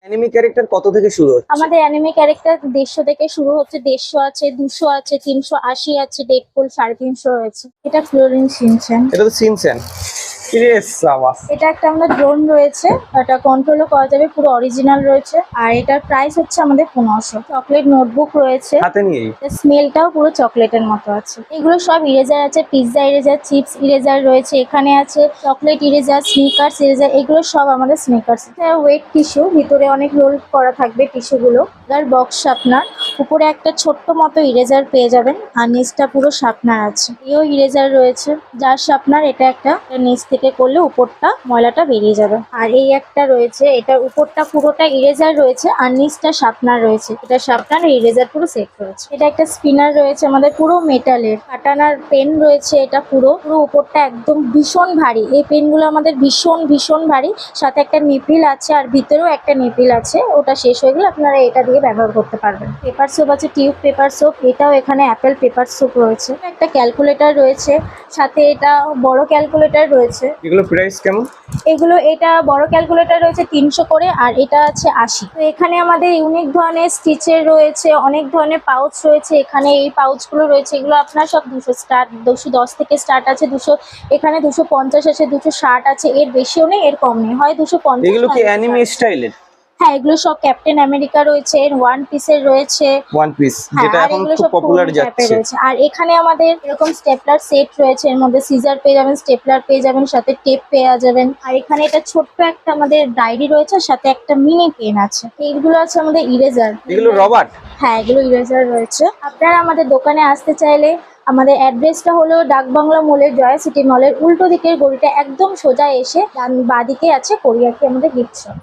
Anime character কত থেকে শুরু হচ্ছে? আমাদের অ্যানিমে ক্যারেক্টার 150 থেকে শুরু হচ্ছে, 150 আছে, 200 আছে, 380 আছে, ডেডপুল 350 রয়েছে। এটা ফ্লোরিন শিনচ্যান। এটা তো সিনচ্যান। ইয়েস সাবাস। এটা একটা আমাদের ড্রোন রয়েছে, এটা কন্ট্রোলও করা যাবে, পুরো অরিজিনাল রয়েছে। আর এটার প্রাইস হচ্ছে আমাদের 1500। চকলেট নোটবুক রয়েছে, হাতে নিয়েই স্মেলটাও পুরো চকলেটের মতো আছে। এগুলো সব ইরেজার আছে, পিৎজা ইরেজার, চিপস ইরেজার রয়েছে, এখানে আছে চকলেট ইরেজার, স্নিকার্স ইরেজার, এগুলো সব আমাদের স্নিকার্স। এটা ওয়েট টিস্যু, ভিতরে অনেক রোল করা থাকবে টিস্যুগুলো। আর বক্স শার্পনার, উপরে একটা ছোট্ট মতো ইরেজার পেয়ে যাবেন, আর নিচটা পুরো শার্পনার আছে। এও ইরেজার রয়েছে, যার শার্পনার এটা একটা, নিচ থেকে করলে উপরটা ময়লাটা বেরিয়ে যাবে। আর এই একটা রয়েছে, এটার উপরটা পুরোটা ইরেজার রয়েছে আর নিচটা শার্পনার রয়েছে। এটা শার্পনার ইরেজার পুরো সেট রয়েছে। এটা একটা স্পিনার রয়েছে আমাদের, পুরো মেটালের। কাটানার পেন রয়েছে, এটা পুরো উপরটা একদম ভীষণ ভারী। এই পেনগুলো আমাদের ভীষণ ভীষণ ভারী, সাথে একটা নিপিল আছে আর ভিতরেও একটা নিপিল আছে, ওটা শেষ হয়ে গেলে আপনারা এটা দিয়ে ব্যবহার করতে পারবেন। পেপার সোপ আছে, টিউব পেপার সোপ, এটাও এখানে অ্যাপেল পেপার সোপ রয়েছে। একটা ক্যালকুলেটর রয়েছে, সাথে এটা বড় ক্যালকুলেটর রয়েছে। এগুলো প্রাইস কেমন? এগুলো, এটা বড় ক্যালকুলেটর রয়েছে 300 করে, আর এটা আছে 80। তো এখানে আমাদের ইউনিক ধরনের স্টিচের রয়েছে, অনেক ধরনের পাউচ রয়েছে। এখানে এই পাউচগুলো রয়েছে, এগুলো আপনার সব 200 স্টার্ট, 210 থেকে স্টার্ট আছে, 200, এখানে 250 আছে, 260 আছে, এর বেশিও নেই এর কম নেই, হয় 250। এগুলো কি অ্যানিমে স্টাইলের? হ্যাঁ, এগুলো সব ক্যাপ্টেন আমেরিকা রয়েছে, ওয়ান পিসের রয়েছে। ওয়ান পিস হ্যাঁ, যেটা আর এখন এগুলো খুব সব পপুলার পুরোনো টাইপের যাচ্ছে। রয়েছে। আর এখানে আমাদের এরকম স্টেপলার সেট রয়েছে, এর মধ্যে সিজার পেয়ে যাবেন, স্টেপলার পেয়ে যাবেন, সাথে টেপ পেয়ে যাবেন। আর এখানে এটা ছোট্ট একটা আমাদের ডায়েরি রয়েছে, সাথে একটা মিনি পেন আছে। এইগুলো আছে আমাদের ইরেজার। এগুলো রবার? হ্যাঁ, এগুলো ইরেজার রয়েছে। আপনারা আমাদের দোকানে আসতে চাইলে আমাদের অ্যাড্রেসটা হলো ডাকবাংলা মলের, জয়া সিটি মলের উল্টো দিকের গলিটা একদম সোজা এসে বাঁ দিকে আছে কোরিয়াকি আমাদের গিফট শপ।